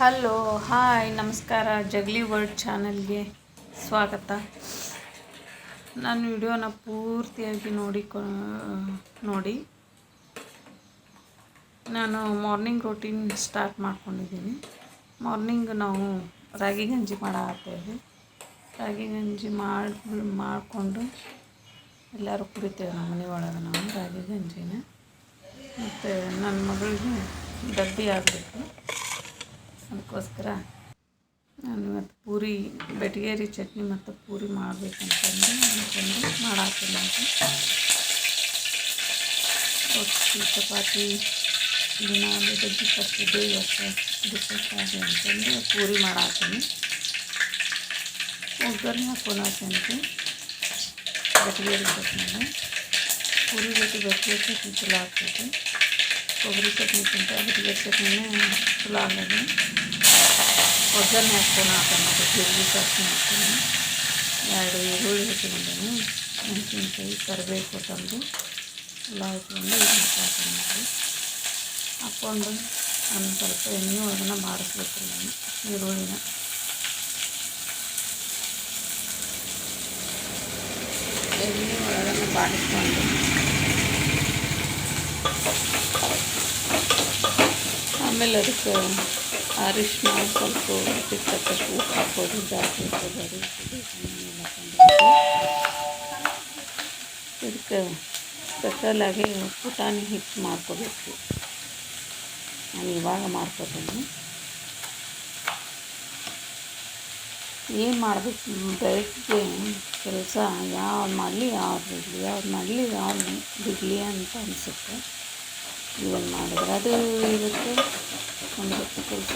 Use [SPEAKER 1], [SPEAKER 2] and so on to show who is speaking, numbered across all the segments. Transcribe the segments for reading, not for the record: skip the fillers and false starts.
[SPEAKER 1] Hello hi ನಮಸ್ಕಾರ ಜಗ್ಲಿ world ಚಾನಲ್ಗೆ ಸ್ವಾಗತ. ನಾನು ವಿಡಿಯೋನ ಪೂರ್ತಿಯಾಗಿ ನೋಡಿ ನಾನು ಮಾರ್ನಿಂಗ್ ರೂಟೀನ್ ಸ್ಟಾರ್ಟ್ ಮಾಡ್ಕೊಂಡಿದ್ದೀನಿ. ಮಾರ್ನಿಂಗ್ ನಾವು ರಾಗಿ ಗಂಜಿ ಮಾಡಾತ್ತೇವೆ. ರಾಗಿ ಗಂಜಿ ಮಾಡಿಕೊಂಡು ಎಲ್ಲರೂ ಕುಡಿತೇವೆ ನಮ್ಮ ಮನೆ ಒಳಗೆ ನಾವು ರಾಗಿ ಗಂಜಿನ. ಮತ್ತು ನನ್ನ ಮಗಳಿಗೆ ಡಬ್ಬಿ ಆಗಬೇಕು, ಅದಕ್ಕೋಸ್ಕರ ನಾನು ಇವತ್ತು ಪೂರಿ ಬೆಟಗೇರಿ ಚಟ್ನಿ ಮತ್ತು ಪೂರಿ ಮಾಡಬೇಕಂತಂದು ಅಂದ್ಕೊಂಡು ಮಾಡಾಕ್ತೀನಿ ಅಂತ. ರೊಟ್ಟಿ ಚಪಾತಿ ದಿನ ಬಜ್ಜಿ ಕಟ್ತಿದ್ದೆ, ಇವತ್ತು ಡಿಫ್ರೆಂಟಾಗಿ ಅಂತಂದು ಪೂರಿ ಮಾಡಾಕ್ತೀನಿ. ಒಗ್ಗರಣೆ ಹಾಕೋಣಾಕಂತ ಬೆಟಗೇರಿ ಚಟ್ನಿನ. ಪೂರಿ ಜೊತೆ ಬೆಟಗೇರಿ ಚಟ್ನಿ ಚಲೋ ಆಗ್ತೈತೆ. ಕೊಬ್ಬರಿ ಚಟ್ನಿಗಿಂತ ಬೆಟಗೇರಿ ಚಟ್ನಿನೇ ಚಲೋ ಆಗೋದು. ಒಗ್ಗರಣೆ ಹಾಕೋಣಾಕನ ಜೀರಿಗೆ ಸಾಸಿವೆ ಹಾಕ್ತೀನಿ, 2 ಈರುಳ್ಳಿ ಹಾಕಿದ್ದೀನಿ, ಮೆಣಸಿನ್ಕಾಯಿ ಕರಿಬೇವು ತಂದು ಎಲ್ಲ ಹಾಕ್ಕೊಂಡು ಇದು ಹಾಕ್ಕೊಂಡು ಹಾಕ್ಕೊಂಡು ಒಂದು ಸ್ವಲ್ಪ ಎಣ್ಣೆ ಒಳಗನ ಬಾಡಿಸ್ಬೇಕು. ನಾನು ಈರುಳ್ಳಿನ ಎಣ್ಣೆ ಒಳಗನ ಬಾಡಿಸ್ಕೊಂಡು ಆಮೇಲೆ ಅದಕ್ಕೆ ಅರಿಶಿನ ಸ್ವಲ್ಪ ತಕ್ಕಷ್ಟು ಉಪ್ಪು ಹಾಕೋದು, ಜಾಸ್ತಿ ಹಾಕೋದು. ಇದಕ್ಕೆ ಸ್ಪೆಷಲಾಗಿ ಪುಟಾಣಿ ಹಿಟ್ಟು ಮಾಡ್ಕೋಬೇಕು. ನಾನು ಇವಾಗ ಮಾಡ್ಕೋತೀನಿ. ಏನು ಮಾಡಬೇಕು, ಬೆಳಗ್ಗೆ ಕೆಲಸ ಯಾವ್ದು ಮಾಡಲಿ ಯಾವ್ದು ಬಿಡಲಿ ಅಂತ ಅನಿಸುತ್ತೆ. ಇದನ್ನು ಮಾಡಿದ್ರೆ ಅದು ಇರುತ್ತೆ, ಒಂದು ಕೆಲಸ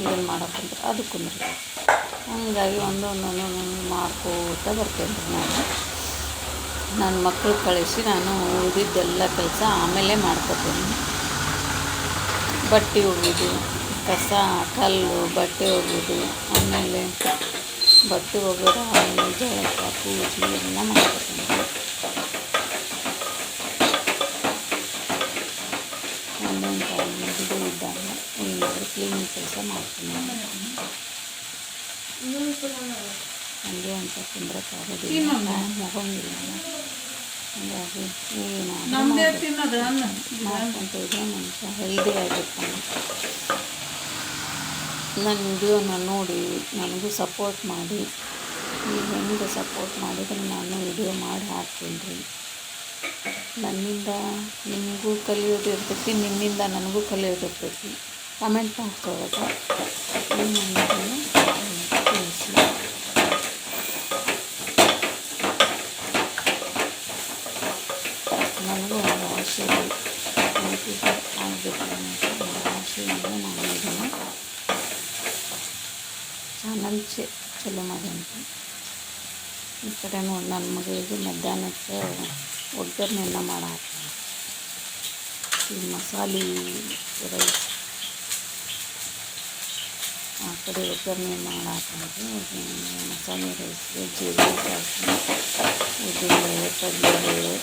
[SPEAKER 1] ಇದನ್ನು ಮಾಡೋಕ್ಕಂದ್ರೆ ಅದು ಕುಂದಿರುತ್ತೆ. ಹಾಗಾಗಿ ಒಂದೊಂದು ಮಾಡ್ಕೋತ ಬರ್ತೇನೆ ನಾನು. ನನ್ನ ಮಕ್ಕಳು ಕಳಿಸಿ ನಾನು ಉಳಿದಿದ್ದೆಲ್ಲ ಕೆಲಸ ಆಮೇಲೆ ಮಾಡ್ಕೋತೀನಿ. ಬಟ್ಟೆ ಒಗೆಯೋದು, ಕಸ ಕಲ್ಲು ಬಟ್ಟೆ ಒಗೆಯೋದು, ಆಮೇಲೆ ಬಟ್ಟೆ ಒಗೆಯೋದು, ಆಮೇಲೆ ಜಳಕ ಪೂಜೆ ಎಲ್ಲ ಮಾಡ್ಕೋತೀನಿ. ಒಂದೊಂದು ಟೈಮ್ ಇದು ಇದ್ದಾಗ ಏನಾದರೂ ಕ್ಲೀನಿಂಗ್ ಕೆಲಸ ಮಾಡ್ತೀನಿ. ಹಂಗೆ ಅಂತ ತಿಂದ್ರಕ್ಕಾಗೋದಿಲ್ಲ, ಟೈಮ್ ಹೋಗೋಂಗಿಲ್ಲ. ಹಾಗಾಗಿ ಮಾಡ್ಕೊಂತ ಇದ್ರೆ ಮನುಷ್ಯ ಹೆಲ್ದಿ ಆಗಿರ್ತಾನೆ. ನನ್ನ ವಿಡಿಯೋನ ನೋಡಿ ನನಗೂ ಸಪೋರ್ಟ್ ಮಾಡಿ. ನೀವು ಹೆಂಗೆ ಸಪೋರ್ಟ್ ಮಾಡಿದರೆ ನಾನು ವಿಡಿಯೋ ಮಾಡಿ ಹಾಕ್ತೀನಿ ರೀ. ನನ್ನಿಂದ ನಿಮಗೂ ಕಲಿಯೋದು ಇರ್ತೈತಿ, ನಿಮ್ಮಿಂದ ನನಗೂ ಕಲಿಯೋದು ಇರ್ತೈತಿ. ಕಮೆಂಟ್ ಮಾಡ್ಕೊಳ್ಳೋದು ತಿಳಿಸಿ. ನನಗೂ ಒಂದು ಆಸೆ ಯೂಟ್ಯೂಬರ್ ಆಗಬೇಕು ಅನ್ನೋ ಆಸೆಯಿಂದ ನಾನು ಇದನ್ನು ಚಾನಲ್ ಚಲೋ ಮಾಡಿ ಅಂತ. ಈ ಕಡೆ ನೋಡಿ ನನ್ನ ಮಗಳಿಗೆ ಮಧ್ಯಾಹ್ನಕ್ಕೆ ಒಗ್ಗರಣೆಯನ್ನು ಮಾಡಾಕ್ತೀನಿ. ಈ ಮಸಾಲೆ ರೈಸ್ ಆ ಕಡೆ ಒಗ್ಗರಣೆ ಮಾಡಾಕಂದ್ರೆ ಮಸಾಲೆ ರೈಸ್ಗೆ ಜೀರಿಗೆ ಸಾಸಿವೆ ಉದ್ದಿನಬೇಳೆ ಕಡಲೆಬೇಳೆ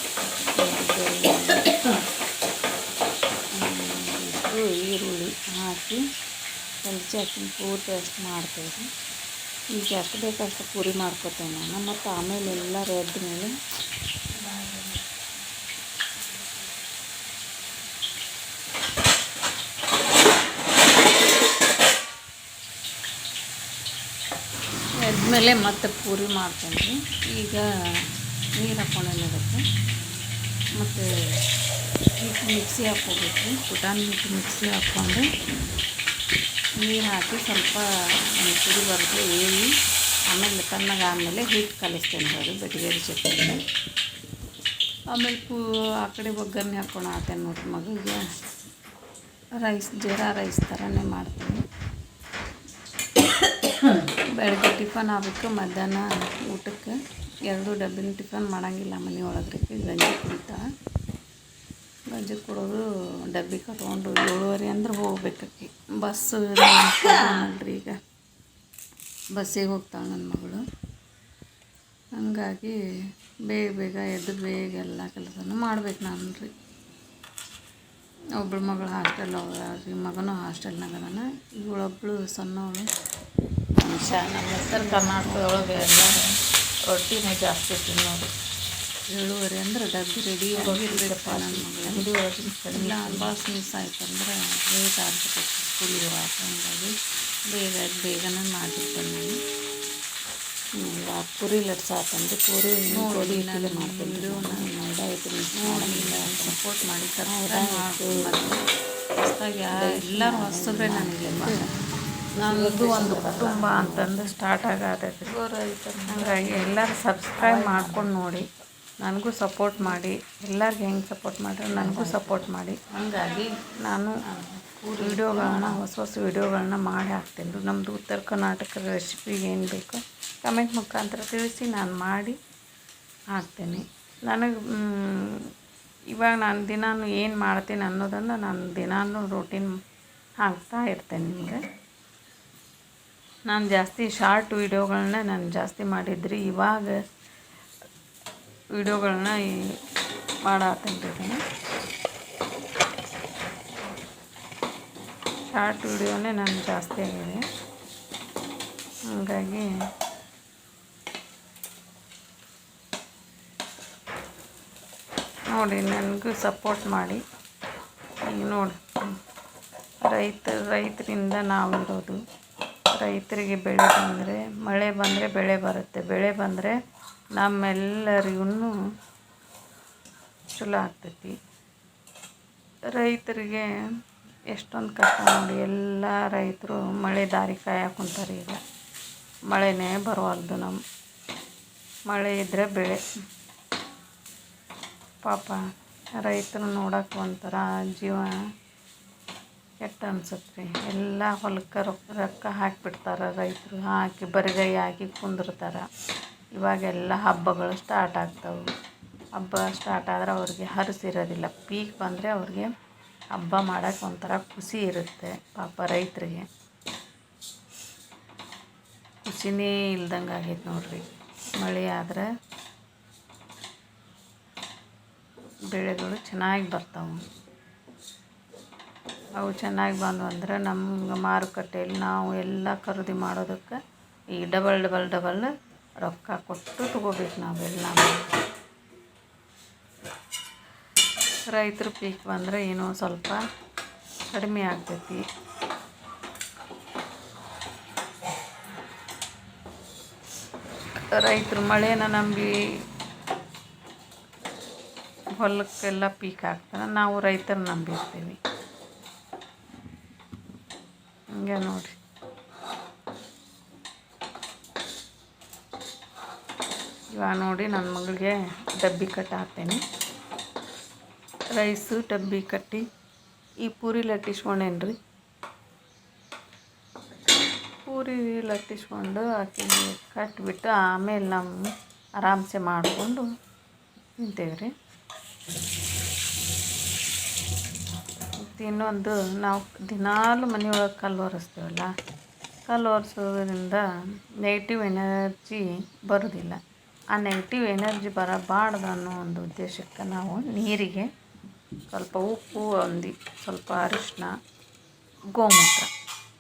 [SPEAKER 1] ಇಷ್ಟು ಈರುಳ್ಳಿ ಹಾಕಿ ಕಲಸಿ ಹಾಕಿ ಪೂರ್ತಿ ಅಷ್ಟು ಮಾಡ್ತೇವೆ. ಈಗ ಎಷ್ಟು ಬೇಕಷ್ಟು ಪೂರಿ ಮಾಡ್ಕೊತೇನೆ ನಾನು. ಮತ್ತು ಆಮೇಲೆ ಎಲ್ಲ ರೆಡ್ ಮೇಲೆ ಎದ್ಮೇಲೆ ಮತ್ತೆ ಪೂರಿ ಮಾಡ್ತೇನೆ ರೀ. ಈಗ ನೀರು ಹಾಕ್ಕೊಂಡಿರೋದಕ್ಕೆ ಮತ್ತು ಹಿಟ್ಟು ಮಿಕ್ಸಿ ಹಾಕ್ಕೋಬೇಕು. ಪುಟಾಣಿ ಹಿಟ್ಟು ಮಿಕ್ಸಿ ಹಾಕ್ಕೊಂಡು ನೀರು ಹಾಕಿ ಸ್ವಲ್ಪ ಒಂದು ಕುದಿ ಬರುತ್ತೆ ಏಳಿ, ಆಮೇಲೆ ತಣ್ಣಗಾದಮೇಲೆ ಹಿಟ್ಟು ಕಲಿಸ್ತೇನೆ ಅದು ಬೆಟಗೇರಿ ಚಟ್ನಿ. ಆಮೇಲೆ ಆ ಕಡೆ ಒಗ್ಗರಣೆ ಹಾಕ್ಕೊಂಡು ಹಾಕ್ತೇನೆ ನೋಡಿ ಮಗಳಿಗೆ. ರೈಸ್ ಜೀರಾ ರೈಸ್ ಥರನೇ ಮಾಡ್ತೀನಿ. ಬೆಳಗ್ಗೆ ಟಿಫನ್ ಆಗಬೇಕು, ಮಧ್ಯಾಹ್ನ ಊಟಕ್ಕೆ 2 ಡಬ್ಬಿನ ಟಿಫನ್ ಮಾಡೋಂಗಿಲ್ಲ ಮನೆ ಒಳಗ್ರಿ. ಗಂಜಿ ಕುಡಿತಾಳೆ. ಗಂಜಿ ಕುಡಿದು ಡಬ್ಬಿ ಕಟ್ಕೊಂಡು 7:30 ಅಂದ್ರೆ ಹೋಗ್ಬೇಕಿ. ಬಸ್ಸು ನೋಡ್ರಿ, ಈಗ ಬಸ್ಸಿಗೆ ಹೋಗ್ತಾಳೆ ನನ್ನ ಮಗಳು. ಹಂಗಾಗಿ ಬೇಗ ಎದ್ದು ಬೇಗ ಎಲ್ಲ ಕೆಲಸನೂ ಮಾಡ್ಬೇಕು ನಾನು ರೀ. ಒಬ್ಳು ಮಗಳು ಹಾಸ್ಟೆಲ್ ಹೋಗ್ರಿ, ಮಗನೂ ಹಾಸ್ಟೆಲ್ನಾಗ ಅದಾನ. ಇವಳೊಬ್ಳು ಸಣ್ಣವಳು
[SPEAKER 2] ನಮ್ಮ ಉತ್ತರ ಕರ್ನಾಟಕದೊಳಗೆ ಎಲ್ಲರೂ ರೊಟ್ಟಿನೇ ಜಾಸ್ತಿ ತಿನ್ನೋದು.
[SPEAKER 1] 7:30 ಅಂದ್ರೆ ಡಬ್ಬಿ ರೆಡಿ ಆಗಿರ್ಬೇಕಪ್ಪ. ನನ್ನ ಮಗಳು
[SPEAKER 2] ಅಂಗಡಿ ಒಳಗೆ
[SPEAKER 1] ಇಲ್ಲ ಬಸ್ ಮಿಸ್ ಆಯ್ತು ಅಂದ್ರೆ ಲೇಟ್ ಆಗ್ತೈತೆ ಸ್ಕೂಲಿಗೆ ಹೋಗಾಕ. ಹಂಗಾಗಿ ಬೇಗನೆ ಮಾಡಿರ್ತೇನೆ ನಾನು.
[SPEAKER 2] ಪುರಿ ಲಟ್ಸಾತಂದ್ರೆ ಪೂರಿ
[SPEAKER 1] ನೋಡಿ
[SPEAKER 2] ಗೋಧಿ
[SPEAKER 1] ನಾನು
[SPEAKER 2] ಮಾಡ್ತೀನಿ.
[SPEAKER 1] ವಿಡಿಯೋನ
[SPEAKER 2] ಮೈದಾ ಹಿಟ್ಟು ಮಿಕ್ಸ್
[SPEAKER 1] ನೋಡಿಲ್ಲ, ಸಪೋರ್ಟ್ ಮಾಡಿ ಸಬ್ಸ್ಕ್ರೈಬ್ ಮಾಡಿ. ಮತ್ತು ಹೊಸ್ದಾಗಿ ಎಲ್ಲರೂ ಹೊಸಬ್ರೆ ನನಗೆ.
[SPEAKER 2] ನನ್ನದು ಒಂದು ಕುಟುಂಬ ಅಂತಂದು ಸ್ಟಾರ್ಟ್ ಆಗತೈತಿ.
[SPEAKER 1] ಹಾಗಾಗಿ ಎಲ್ಲರೂ ಸಬ್ಸ್ಕ್ರೈಬ್ ಮಾಡ್ಕೊಂಡು ನೋಡಿ, ನನಗೂ ಸಪೋರ್ಟ್ ಮಾಡಿ. ಎಲ್ಲರಿಗೆ ಹೆಂಗೆ ಸಪೋರ್ಟ್ ಮಾಡಿದ್ರೆ ನನಗೂ ಸಪೋರ್ಟ್ ಮಾಡಿ.
[SPEAKER 2] ಹಾಗಾಗಿ
[SPEAKER 1] ನಾನು ವೀಡಿಯೋಗಳನ್ನ ಹೊಸ ವೀಡಿಯೋಗಳನ್ನ ಮಾಡಿ ಹಾಕ್ತೀನಿ. ನಮ್ಮದು ಉತ್ತರ ಕರ್ನಾಟಕ ರೆಸಿಪಿಗೆ ಏನು ಬೇಕೋ ಕಮೆಂಟ್ ಮುಖಾಂತರ ತಿಳಿಸಿ ನಾನು ಮಾಡಿ ಹಾಕ್ತೀನಿ. ನನಗೆ ಇವಾಗ ನಾನು ದಿನಾನು ಏನು ಮಾಡ್ತೀನಿ ಅನ್ನೋದನ್ನು ನಾನು ದಿನಾನು ರೂಟೀನ್ ಹಾಕ್ತಾ ಇರ್ತೇನೆ ನಿಮಗೆ. ನಾನು ಜಾಸ್ತಿ ಶಾರ್ಟ್ ವೀಡಿಯೋಗಳನ್ನ ನಾನು ಜಾಸ್ತಿ ಮಾಡಿದ್ರಿ. ಇವಾಗ ವೀಡಿಯೋಗಳನ್ನ ಮಾಡಾಕಂತಿದ್ದೀನಿ. ಶಾರ್ಟ್ ವೀಡಿಯೋನೇ ನಾನು ಜಾಸ್ತಿ ಆಗಿದೆ. ಹಾಗಾಗಿ ನೋಡಿ ನನಗೂ ಸಪೋರ್ಟ್ ಮಾಡಿ. ಈಗ ನೋಡಿ ರೈತರಿಂದ ನಾವಿರೋದು. ರೈತರಿಗೆ ಬೆಳೆ ಬಂದರೆ, ಮಳೆ ಬಂದರೆ ಬೆಳೆ ಬರುತ್ತೆ. ಬೆಳೆ ಬಂದರೆ ನಮ್ಮೆಲ್ಲರಿಗೂ ಚಲೋ ಆಗ್ತೈತಿ. ರೈತರಿಗೆ ಎಷ್ಟೊಂದು ಕಷ್ಟ ನೋಡಿ. ಎಲ್ಲ ರೈತರು ಮಳೆ ದಾರಿ ಕಾಯಕ್ಕೆ ಕುಂತಾರೆ. ಈಗ ಮಳೆನೇ ಬರವಲ್ದು. ಮಳೆ ಇದ್ದರೆ ಬೆಳೆ. ಪಾಪ ರೈತರು ನೋಡೋಕೆ ಒಂಥರ ಜೀವ ಕೆಟ್ಟ ಅನ್ಸುತ್ತೆ ರೀ. ಎಲ್ಲ ಹೊಲಕ್ಕೆ ರೊಕ್ಕ ಹಾಕಿಬಿಡ್ತಾರೆ ರೈತರು. ಹಾಕಿ ಬರಿಗೈ ಹಾಕಿ ಕುಂದಿರ್ತಾರೆ. ಇವಾಗೆಲ್ಲ ಹಬ್ಬಗಳು ಸ್ಟಾರ್ಟ್ ಆಗ್ತವೆ. ಹಬ್ಬ ಸ್ಟಾರ್ಟ್ ಆದ್ರೆ ಅವ್ರಿಗೆ ಹರಸಿರೋದಿಲ್ಲ. ಪೀಕ್ ಬಂದರೆ ಅವ್ರಿಗೆ ಹಬ್ಬ ಮಾಡೋಕೆ ಒಂಥರ ಖುಷಿ ಇರುತ್ತೆ. ಪಾಪ ರೈತರಿಗೆ ಖುಷಿನೇ ಇಲ್ದಂಗೆ ಆಗೈತೆ ನೋಡ್ರಿ. ಮಳೆ ಆದರೆ ಬೆಳೆಗಳು ಚೆನ್ನಾಗಿ ಬರ್ತಾವೆ. ಅವು ಚೆನ್ನಾಗಿ ಬಂದು ಅಂದರೆ ನಮ್ಗೆ ಮಾರುಕಟ್ಟೆಯಲ್ಲಿ ನಾವು ಎಲ್ಲ ಖರೀದಿ ಮಾಡೋದಕ್ಕೆ ಈ ಡಬಲ್ ರೊಕ್ಕ ಕೊಟ್ಟು ತೊಗೋಬೇಕು ನಾವೆಲ್ಲ. ರೈತರು ಪೀಕ್ ಬಂದರೆ ಏನೋ ಸ್ವಲ್ಪ ಕಡಿಮೆ ಆಗ್ತೈತಿ. ರೈತರು ಮಳೆನ ನಂಬಿ ಹೊಲಕ್ಕೆಲ್ಲ ಪೀಕ್ ಹಾಕ್ತಾರೆ. ನಾವು ರೈತರು ನಂಬಿರ್ತೀವಿ. ಹಿಂಗೆ ನೋಡಿ. ಇವಾಗ ನೋಡಿ ನನ್ನ ಮಗಳಿಗೆ ಡಬ್ಬಿ ಕಟ್ಟಾಕ್ತೇನೆ. ರೈಸು ಡಬ್ಬಿ ಕಟ್ಟಿ ಈ ಪೂರಿ ಲಟ್ಟಿಸ್ಕೊಂಡೇನಿ ರೀ. ಪೂರಿ ಲಟ್ಟಿಸ್ಕೊಂಡು ಆಕೆಗೆ ಕಟ್ಟಿಬಿಟ್ಟು ಆಮೇಲೆ ನಾವು ಆರಾಮ್ಸೆ ಮಾಡಿಕೊಂಡು ತಿಂತೇವೆ ರೀ. ಇನ್ನೊಂದು, ನಾವು ದಿನಾಲು ಮನೆಯೊಳಗೆ ಕಲ್ಲು ಒರೆಸ್ತೀವಲ್ಲ, ಕಲ್ಲು ಒರೆಸೋದ್ರಿಂದ ನೆಗೆಟಿವ್ ಎನರ್ಜಿ ಬರೋದಿಲ್ಲ. ಆ ನೆಗೆಟಿವ್ ಎನರ್ಜಿ ಬರಬಾರ್ದು ಅನ್ನೋ ಒಂದು ಉದ್ದೇಶಕ್ಕೆ ನಾವು ನೀರಿಗೆ ಸ್ವಲ್ಪ ಉಪ್ಪು, ಸ್ವಲ್ಪ ಅರಿಶಿನ, ಗೋಮೂತ್ರ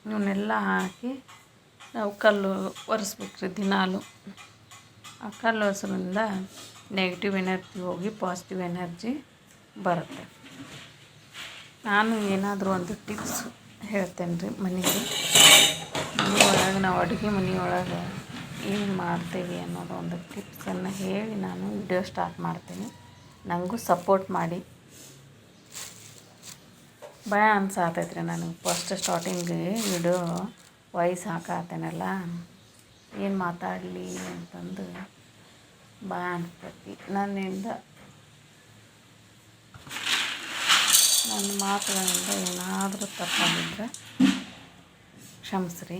[SPEAKER 1] ಇವನ್ನೆಲ್ಲ ಹಾಕಿ ನಾವು ಕಲ್ಲು ಒರೆಸ್ಬೇಕ್ರಿ ದಿನಾಲು. ಆ ಕಲ್ಲು ಒರೆಸೋದ್ರಿಂದ ನೆಗೆಟಿವ್ ಎನರ್ಜಿ ಹೋಗಿ ಪಾಸಿಟಿವ್ ಎನರ್ಜಿ ಬರುತ್ತೆ. ನಾನು ಏನಾದರೂ ಒಂದು ಟಿಪ್ಸ್ ಹೇಳ್ತೇನೆ ರೀ. ಮನೆಯೊಳಗೆ ನಾವು ಅಡುಗೆ ಮನೆಯೊಳಗೆ ಏನು ಮಾಡ್ತೇವೆ ಅನ್ನೋದು ಒಂದು ಟಿಪ್ಸನ್ನು ಹೇಳಿ ನಾನು ವಿಡಿಯೋ ಸ್ಟಾರ್ಟ್ ಮಾಡ್ತೀನಿ. ನನಗೂ ಸಪೋರ್ಟ್ ಮಾಡಿ. ಭಯ ಅನ್ಸಾತೈತೆ ರೀ ನನಗೆ. ಫಸ್ಟ್ ಸ್ಟಾರ್ಟಿಂಗ್ಗೆ ವಿಡಿಯೋ ವಾಯ್ಸ್ ಹಾಕತ್ತೇನಲ್ಲ, ಏನು ಮಾತಾಡಲಿ ಅಂತಂದು ಭಯ ಅನ್ಸ್ತೈತಿ. ನನ್ನ ಮಾತುಗಳಿಂದ ಏನಾದರೂ ತಪ್ಪಾಗಿದ್ದರೆ ಕ್ಷಮಿಸ್ರಿ.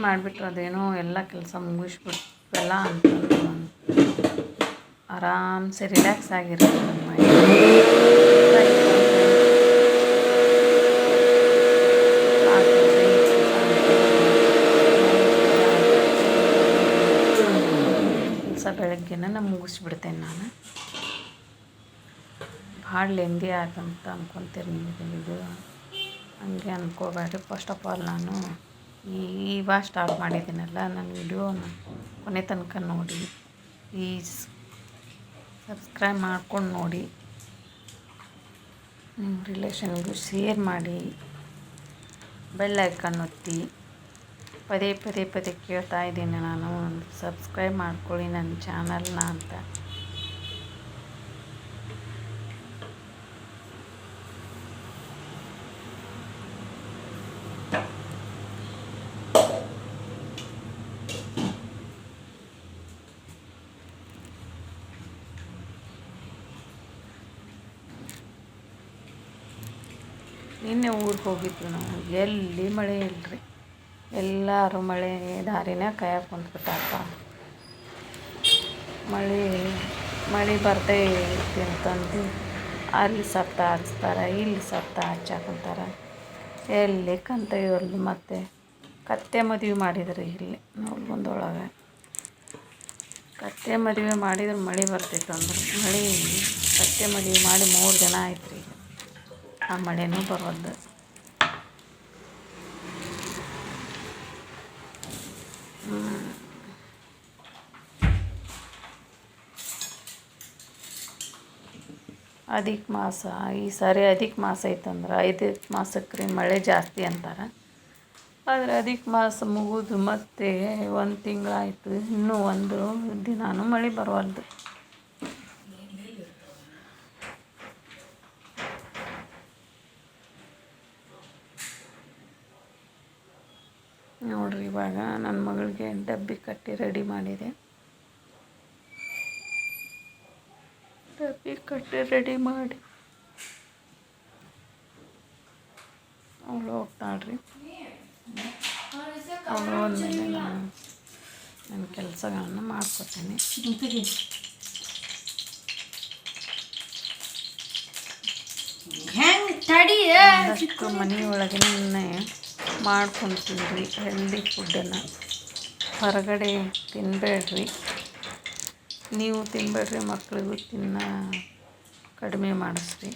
[SPEAKER 1] ಮಾಡಿಬಿಟ್ರೆ ಅದೇನೋ ಎಲ್ಲ ಕೆಲಸ ಮುಗಿಸ್ಬಿಟ್ವಲ್ಲ ಅಂತಂದು ಆರಾಮ್ಸೆ ರಿಲ್ಯಾಕ್ಸ್ ಆಗಿರುತ್ತೆ ನಮ್ಮ ಕೆಲಸ ಬೆಳಗ್ಗೆನ ಮುಗಿಸ್ಬಿಡ್ತೇನೆ ನಾನು. ಭಾಳ ಲೆಂದಿ ಆಯ್ತಂತ ಅಂದ್ಕೊತೀರಿ ನೀವು. ಇದು ಹಂಗೆ ಅಂದ್ಕೋಬೇಡ್ರಿ. ಫಸ್ಟ್ ಆಫ್ ಆಲ್ ನಾನು ಇವಾಗ ಸ್ಟಾರ್ಟ್ ಮಾಡಿದ್ದೀನಲ್ಲ ನನ್ನ ವಿಡಿಯೋನ ಕೊನೆ ತನಕ ನೋಡಿ, ಪ್ಲೀಸ್ ಸಬ್ಸ್ಕ್ರೈಬ್ ಮಾಡ್ಕೊಂಡು ನೋಡಿ, ನಿಮ್ಮ ರಿಲೇಷನ್ಗೂ ಶೇರ್ ಮಾಡಿ, ಬೆಲ್ ಐಕಾನ್ ಒತ್ತಿ. ಪದೇ ಪದೇ ಪದೇ ಕೇಳ್ತಾ ಇದ್ದೀನಿ ನಾನು, ಸಬ್ಸ್ಕ್ರೈಬ್ ಮಾಡ್ಕೊಳ್ಳಿ ನನ್ನ ಚಾನಲ್ನ ಅಂತ. ನಿನ್ನೆ ಊರಿಗೆ ಹೋಗಿದ್ವಿ ನಾವು. ಎಲ್ಲಿ ಮಳೆ ಇಲ್ಲರಿ, ಎಲ್ಲರೂ ಮಳೆ ದಾರಿನೇ ಕಾಯಕ್ಕೆ ಕುಂತ್ಬಿಟ್ಟಪ್ಪ. ಮಳೆ ಬರ್ದೇ ಐತಿ ಅಂತಂದು ಅಲ್ಲಿ ಸತ್ತ ಹಚ್ತಾರೆ, ಇಲ್ಲಿ ಸತ್ತ ಹಚ್ಚಾಕಂತಾರೆ. ಎಲ್ಲಿ ಕಂತ ಇವ್ರಲ್ಲಿ ಮತ್ತೆ ಕತ್ತೆ ಮದುವೆ ಮಾಡಿದ್ರು ಇಲ್ಲಿ ನವಲಗುಂದೊಳಗೆ. ಕತ್ತೆ ಮದುವೆ ಮಾಡಿದ್ರೆ ಮಳೆ ಬರ್ತಿತ್ತು ಅಂದ್ರೆ ಮಳೆ ಕತ್ತೆ ಮದುವೆ ಮಾಡಿ 3 ದಿನ ಆಯ್ತು ರೀ. ಆ ಮಳೆನೂ ಬರೋದು. ಅಧಿಕ ಮಾಸ ಈ ಸಾರಿ ಅಧಿಕ ಮಾಸ ಐತಂದ್ರೆ 5 ಮಾಸಕ್ಕೆ ರೀ ಮಳೆ ಜಾಸ್ತಿ ಅಂತಾರೆ. ಆದರೆ ಅಧಿಕ ಮಾಸ ಮುಗಿದು ಮತ್ತೆ 1 ತಿಂಗಳಾಯ್ತು, ಇನ್ನೂ 1 ದಿನಾನೂ ಮಳೆ ಬರವಲ್ದು. ನೋಡ್ರಿ, ಇವಾಗ ನನ್ನ ಮಗಳಿಗೆ ಡಬ್ಬಿ ಕಟ್ಟಿ ರೆಡಿ ಮಾಡಿದೆ. ಡಬ್ಬಿ ಕಟ್ಟಿ ರೆಡಿ ಮಾಡಿ ಅವಳು ಹೋಗ್ತಾಳ್ರಿ. ಅವಳು ಹೋದ್ಮೇಲೆ ನಾನು ನನ್ನ ಕೆಲಸಗಳನ್ನು ಮಾಡ್ಕೊತೀನಿ. ಆದಷ್ಟು ಮನೆಯೊಳಗೇ ಮಾಡ್ಕೊತೀವಿ ಹೆಲ್ದಿ ಫುಡ್ಡನ್ನು. ಹೊರಗಡೆ ತಿನ್ನಬೇಡ್ರಿ, ನೀವು ತಿನ್ನಬೇಡ್ರಿ, ಮಕ್ಕಳಿಗೂ ಕಡಿಮೆ ಮಾಡಿಸ್ರಿ.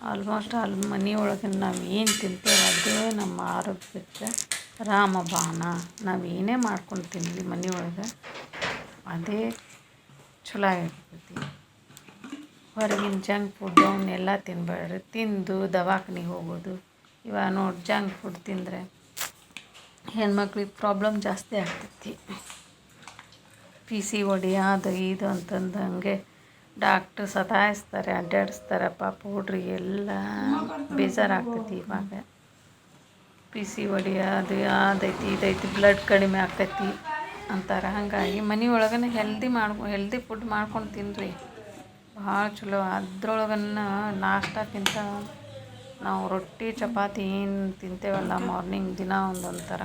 [SPEAKER 1] ಆಲ್ಮೋಸ್ಟ್ ಮನೆಯೊಳಗೆ ನಾವು ಏನು ತಿಂತೇವೆ ಅದೇ ನಮ್ಮ ಆರೋಗ್ಯಕ್ಕೆ ರಾಮಬಾಣ. ನಾವು ಏನೇ ಮಾಡ್ಕೊಂಡು ತಿನ್ನಲಿ ಮನೆಯೊಳಗೆ ಅದೇ ಚಲೋ ಆಗಿರ್ತೈತಿ. ಹೊರಗಿನ ಜಂಕ್ ಫುಡ್ ಅವನ್ನೆಲ್ಲ ತಿನ್ನಬೇಡ್ರಿ. ತಿಂದು ದವಾಖಾನಿಗೆ ಹೋಗೋದು. ಇವಾಗ ನೋಡಿ, ಜಂಕ್ ಫುಡ್ ತಿಂದರೆ ಹೆಣ್ಮಕ್ಳಿಗೆ ಪ್ರಾಬ್ಲಮ್ ಜಾಸ್ತಿ ಆಗ್ತೈತಿ. PCOD ಅದು ಇದು ಅಂತಂದು ಹಂಗೆ ಡಾಕ್ಟ್ರ್ ಸತಾಯಿಸ್ತಾರೆ, ಅಡ್ಡಾಡಿಸ್ತಾರೆ. ಪಾಪ ಹುಡ್ರಿಗೆಲ್ಲ ಬೇಜಾರಾಗ್ತೈತಿ. ಇವಾಗ PCOD ಅದು ಅದೈತಿ ಇದೈತಿ, ಬ್ಲಡ್ ಕಡಿಮೆ ಆಗ್ತೈತಿ ಅಂತಾರೆ. ಹಾಗಾಗಿ ಮನೆಯೊಳಗನೆ ಹೆಲ್ದಿ ಫುಡ್ ಮಾಡ್ಕೊಂಡು ತಿನ್ನಿರಿ, ಭಾಳ ಚಲೋ. ಅದ್ರೊಳಗನ್ನು ನಾಷ್ಟಕ್ಕಿಂತ ನಾವು ರೊಟ್ಟಿ ಚಪಾತಿ ಏನು ತಿಂತೇವಲ್ಲ ಮಾರ್ನಿಂಗ್ ದಿನ ಒಂದೊಂಥರ,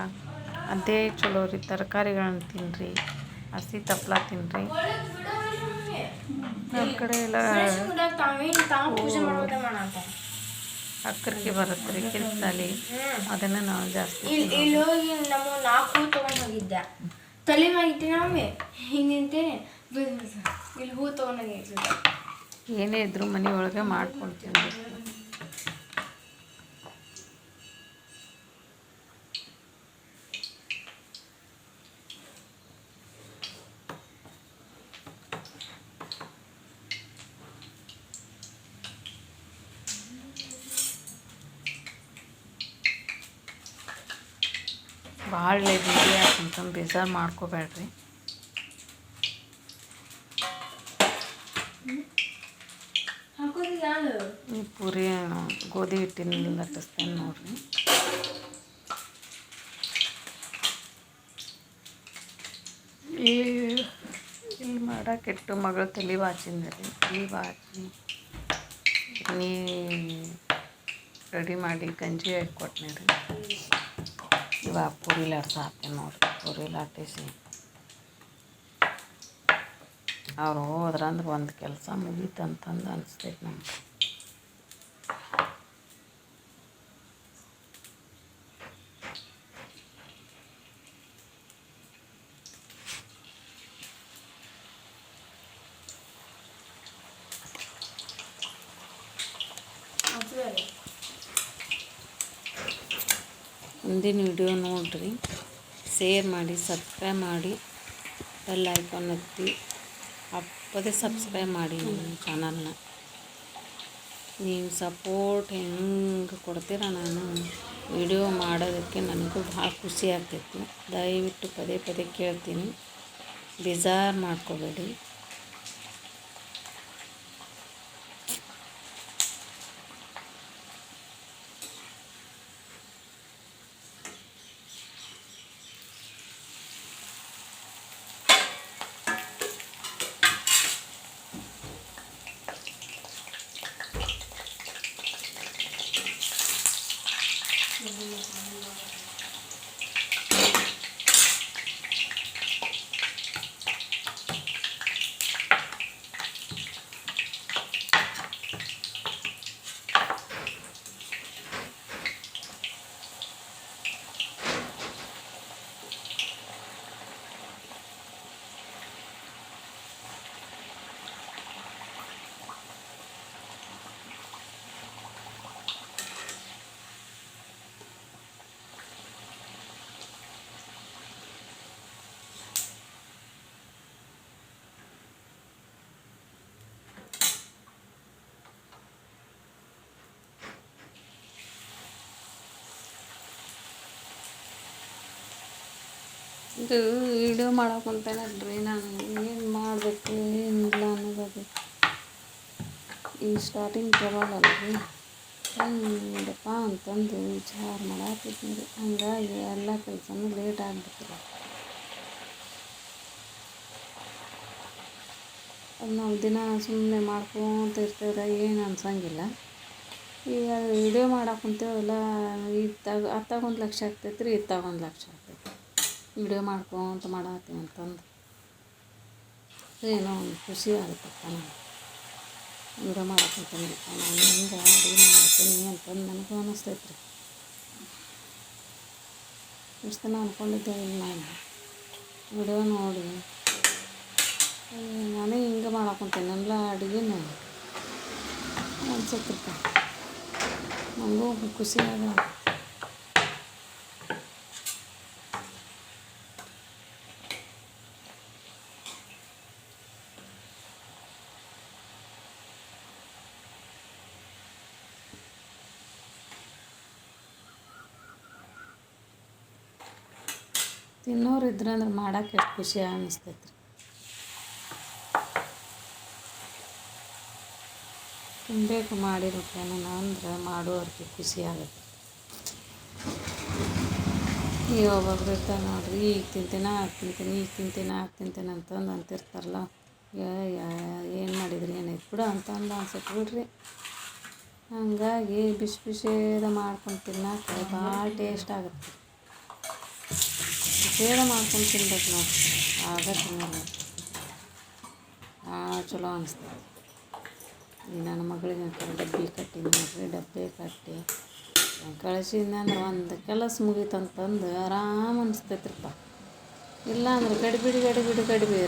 [SPEAKER 1] ಅದೇ ಚಲೋ ರೀ. ತರಕಾರಿಗಳನ್ನ ತಿನ್ನಿರಿ, ಹಸಿ ತಪ್ಪಲ ತಿನ್ನಿರಿ. ನಮ್ಮ ಕಡೆ ಎಲ್ಲ ಅಕ್ಕರಿಗೆ ಬರುತ್ತೆ ರೀ ಕಿರ್ತಾಲಿ, ಅದನ್ನು ನಾವು ಜಾಸ್ತಿ
[SPEAKER 3] ಇಲ್ಲಿ ಹೋಗಿ ನಮ್ಮ 4 ಹೂ ತೊಗೊಂಡು ಹೋಗಿದ್ದೆ. ತಲೆ ಮಾಡಿದ್ದೆ ನಾವೇ ಹಿಂಗೆ ಇಲ್ಲಿ ಹೂ ತೊಗೊಂಡೋಗಿದ್ದೆ.
[SPEAKER 1] ಏನೇ ಇದ್ದರೂ ಮನೆಯೊಳಗೆ ಮಾಡ್ಕೊಳ್ತೀನಿ. ಭಾಳ ಬಿಸಿ ಅಂತಂದು ಬೇಜಾರು ಮಾಡ್ಕೋಬೇಡ್ರಿ. ಈ ಪೂರಿ ಗೋಧಿ ಹಿಟ್ಟಿನಿಂದ ಲಟ್ಟಿಸ್ತೇನೆ ನೋಡ್ರಿ. ಇಲ್ಲಿ ಮಾಡೋಕ್ಕಿಟ್ಟು ಮಗಳು ತಲೆ ಬಾಚಿಂದ ರೀ. ತಲೆ ಬಾಚಿ ರೆಡಿ ಮಾಡಿ ಗಂಜಿ ಹಾಕಿ ಕೊಟ್ಟನೆ ರೀ. ಇವಾಗ ಪೂರಿ ಲಾಟ್ಸ ಹಾಕ್ತೀನಿ ನೋಡಿರಿ. ಪೂರಿ ಲಾಟಿಸಿ ಅವ್ರು ಹೋದ್ರಂದ್ರೆ ಒಂದು ಕೆಲಸ ಮುಗೀತಂತಂದು ಅನಿಸ್ತೈತೆ ನಮ್ಗೆ. ಮುಂದಿನ ವಿಡಿಯೋ ನೋಡಿರಿ, ಶೇರ್ ಮಾಡಿ, ಸಬ್ಸ್ಕ್ರೈಬ್ ಮಾಡಿ, ಬೆಲ್ ಐಕಾನ್ ಒತ್ತಿ ಅಪ್ಪದೇ ಸಬ್ಸ್ಕ್ರೈಬ್ ಮಾಡಿ ನನ್ನ ಚಾನಲ್ನ. ನೀವು ಸಪೋರ್ಟ್ ಹೆಂಗೆ ಕೊಡ್ತೀರ ನಾನು ವಿಡಿಯೋ ಮಾಡೋದಕ್ಕೆ ನನಗೂ ಭಾಳ ಖುಷಿ ಆಗ್ತೈತಿ. ದಯವಿಟ್ಟು ಪದೇ ಪದೇ ಕೇಳ್ತೀನಿ, ಬೇಜಾರು ಮಾಡ್ಕೋಬೇಡಿ. ಇದು ವಿಡಿಯೋ ಮಾಡೋಕ್ಕಂತೇನಲ್ರಿ, ನಾನು ಏನು ಮಾಡಬೇಕು ಏನಿಲ್ಲ ಅನ್ನೋದು ಈ ಸ್ಟಾರ್ಟಿಂಗ್ ಬರೋಲ್ಲಲ್ರಿ, ಹೆಂಗಪ್ಪ ಅಂತಂದು ವಿಚಾರ ಮಾಡತ್ತಿದ್ದೀನಿ ರೀ. ಹಂಗಾಗಿ ಎಲ್ಲ ಕೆಲಸನೂ ಲೇಟ್ ಆಗಿಬಿಡ್ತೀರಿ. ಅದು ನಾವು ದಿನ ಸುಮ್ಮನೆ ಮಾಡ್ಕೊತ ಇರ್ತೇವ್ರೆ, ಏನು ಅನ್ಸಂಗಿಲ್ಲ. ಈಗ ವಿಡಿಯೋ ಮಾಡಕ್ಕೆ ಕುಂತೇವಲ್ಲ, ಅತ್ತಾಗ 1 ಲಕ್ಷ ಆಗ್ತೈತೆ ರೀ, ಇತ್ತಾಗ 1 ಲಕ್ಷ ಆಗ್ತೈತೆ. ವಿಡಿಯೋ ಮಾಡ್ಕೊತ ಮಾಡತ್ತೀವಿ ಅಂತಂದು ಏನೋ ಒಂದು ಖುಷಿ ಆಗುತ್ತಪ್ಪ. ನಾನು ವಿಡಿಯೋ ಮಾಡಕ್ಕಂತೀನಿ, ನಾನು ಹೆಂಗೆ ಅಡುಗೆ ಮಾಡ್ತೀನಿ ಅಂತಂದು ನನಗೂ ಅನ್ನಿಸ್ತೈತೆ ರೀ. ಇಷ್ಟು ದಿನ ಅಂದ್ಕೊಂಡಿದ್ದೆ ಇಲ್ಲ, ನಾನು ವಿಡಿಯೋ ನೋಡಿ ನಾನೇ ಹಿಂಗೆ ಮಾಡಕ್ಕಂತೀನಿ ಎಲ್ಲ ಅಡುಗೆನ ಅನ್ಸತ್ತಪ್ಪ. ನನಗೂ ಖುಷಿ ಆಗ ತಿನ್ನೋರು ಇದ್ರಂದ್ರೆ ಮಾಡೋಕೆ ಎಷ್ಟು ಖುಷಿ ಅನ್ನಿಸ್ತೈತೆ ರೀ. ತಿನ್ನಬೇಕು ಮಾಡಿರೋಕ್ಕೇನ ಅಂದ್ರೆ ಮಾಡೋರಿಗೆ ಖುಷಿ ಆಗುತ್ತೆ. ಈಗ ಒಬ್ಬೊಬ್ರು ಇರ್ತಾರೆ ನೋಡ್ರಿ, ಈಗ ತಿಂತೀನಿ ಆಗ ತಿಂತೀನಿ, ಈಗ ತಿಂತೀನಿ ಆಗ ತಿಂತೀನಿ ಅಂತಂದು ಅಂತಿರ್ತಾರಲ್ಲ, ಏನು ಮಾಡಿದ್ರಿ ಏನೈತೆ ಬಿಡು ಅಂತಂದು ಅನ್ಸತ್ತೆ ಬಿಡ್ರಿ. ಹಾಗಾಗಿ ಬಿಸಿ ಬಿಸಿದ ಮಾಡ್ಕೊಂಡು ತಿನ್ನೋಕೆ ಭಾಳ ಟೇಸ್ಟ್ ಆಗುತ್ತೆ. ಬಿಸಿದ ಮಾಡ್ಕೊಂಡು ತಿನ್ಬೇಕು ನೋಡ್ರಿ, ಆಗ ತಿನ್ನಲ್ಲ, ಚಲೋ ಅನಿಸ್ತದೆ. ಈ ನನ್ನ ಮಗಳಿಗೆ ಡಬ್ಬಿ ಕಟ್ಟಿ ನೋಡ್ರಿ, ಡಬ್ಬೆ ಕಟ್ಟಿ ಕಳಿಸಿದ್ನಂದ್ರೆ ಒಂದು ಕೆಲಸ ಮುಗೀತಂತಂದು ಆರಾಮ ಅನಿಸ್ತೈತ್ರಿಪ್ಪ. ಇಲ್ಲ ಅಂದ್ರೆ ಗಡಿಬಿಡಿ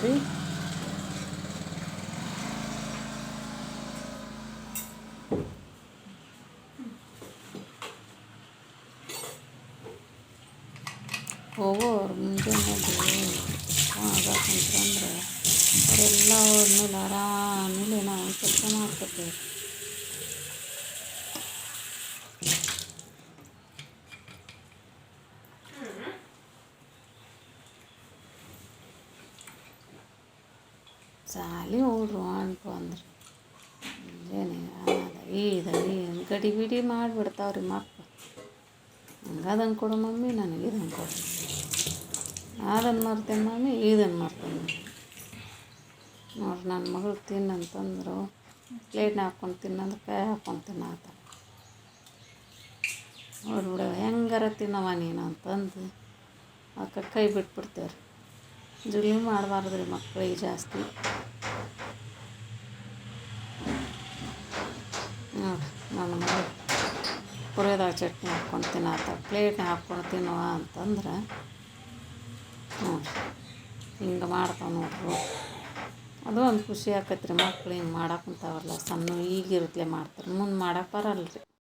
[SPEAKER 1] ರೀ. ಹೋಗೋರು ಮುಂಜಾನೆ ಆಗಂತಂದ್ರೆ ಅವರೆಲ್ಲ ಹೋದ್ಮೇಲೆ ಆರಾಮೇಲೆ ನಾವು ಕೆಲಸ ಮಾಡ್ಕೊತೀವಿ. ಸಾಲಿ ಹೋಗ್ರು ಅಂಟು ಅಂದ್ರೆ ಏನೇ ಏನು ಗಡಿಬಿಡಿ ಮಾಡಿಬಿಡ್ತಾವ್ರಿ ಮಕ್ಕಳು. ಹಂಗದಂಗೆ ಕೊಡು ಮಮ್ಮಿ, ನನಗೆ ಇದನ್ನು ಕೊಡು, ಅದನ್ನು ಮರ್ತೇನೆ ಮಮ್ಮಿ, ಇದನ್ನು ಮರ್ತೇನೆ ಮಮ್ಮಿ. ನೋಡ್ರಿ ನನ್ನ ಮಗಳು ತಿನ್ನಂತಂದ್ರು ಪ್ಲೇಟ್ನ ಹಾಕ್ಕೊಂಡು ತಿನ್ನಂದ್ರೆ ಕೈ ಹಾಕ್ಕೊಂಡು ತಿನ್ನಾತ. ಹೊಡ್ಬಿಡ ಹೆಂಗಾರ ತಿನ್ನವ ನೀನು ಅಂತಂದು ಅದಕ್ಕೆ ಕೈ ಬಿಟ್ಬಿಡ್ತೇವೆ ರೀ. ಜುಲಿ ಮಾಡಬಾರ್ದು ರೀ ಮಕ್ಕಳಿಗೆ ಜಾಸ್ತಿ. ನೋಡಿರಿ ನನ್ನ ಮಗಳು ಪುರಿಯೋದಾಗ ಚಟ್ನಿ ಹಾಕ್ಕೊಂಡು ತಿನ್ನತ್ತ, ಪ್ಲೇಟ್ನಾಗ ಹಾಕ್ಕೊಂಡು ತಿನ್ನುವ ಅಂತಂದ್ರೆ ನೋಡಿರಿ ಹಿಂಗೆ ಮಾಡ್ತಾವೆ ನೋಡ್ರಿ. ಅದು ಒಂದು ಖುಷಿ ಆಕೈತೆ ರೀ. ಮಕ್ಳು ಹಿಂಗೆ ಮಾಡಕ್ಕೆ ಕುಂತಾವಲ್ಲ, ಸಣ್ಣ ಈಗಿರುತ್ತಲೇ ಮಾಡ್ತಾರೆ, ಮುಂದೆ ಮಾಡಕ್ಕೆ ಬರಲ್ಲ ರೀ.